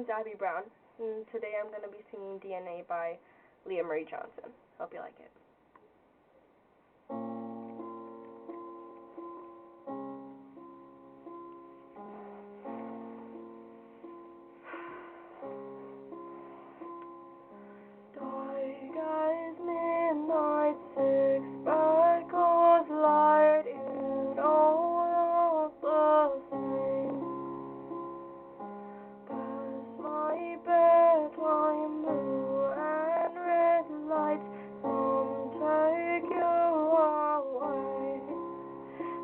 name's Abby Brown, and today I'm going to be singing DNA by Leah Marie Johnson. Hope you like it. Dark as midnight, 6 goes light, you know the same. Past my bedtime, blue and red lights, some take you away.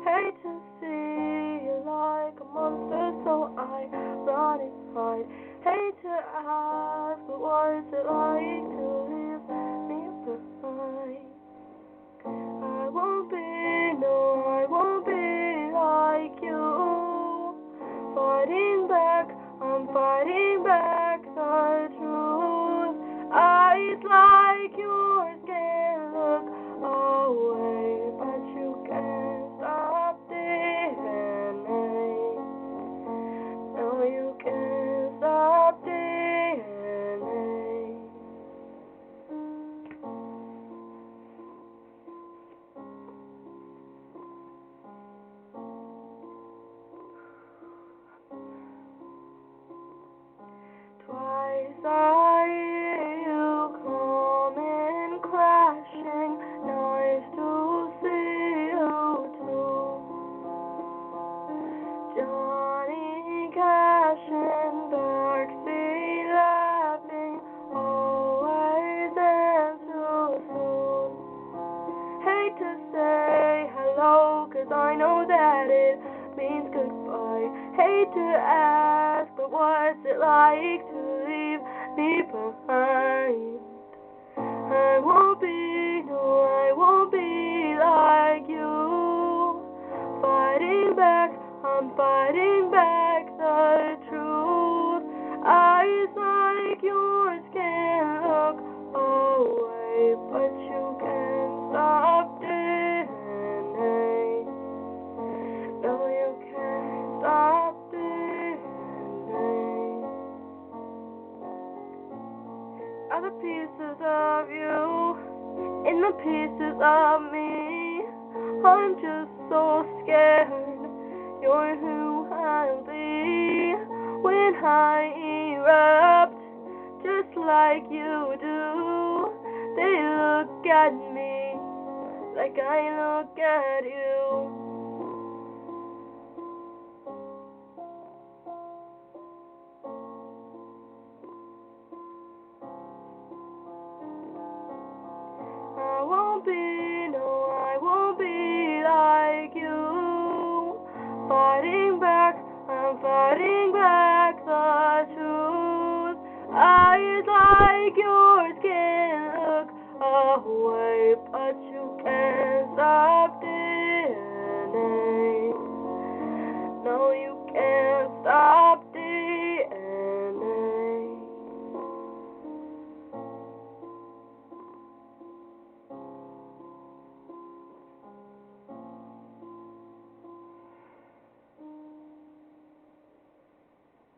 Hate to see you like a monster, so I run and hide. Hate to ask, but what's it like to leave me behind? I won't be like you. Fighting back, I'm fighting back the truth. Eyes like yours can look away, but you can't stop DNA. No, you can't stop DNA. Twice I hear you coming crashing. Nice to see you too. Johnny Cash in backseat laughing, always ends too soon. Hate to say hello, 'cause I know that it means goodbye. Hate to ask, but what's it like to leave me behind? I won't be like you. Fighting back, I'm fighting back the truth. Eyes like yours can look away, but you can't stop DNA. No, you can't stop DNA. Other pieces of you in the pieces of me. I'm just so scared. You're who I'll be when I erupt, just like you do. They look at me like I look at you. I won't be like you. Fighting back, I'm fighting back the truth. Eyes like yours can look away, but you can't.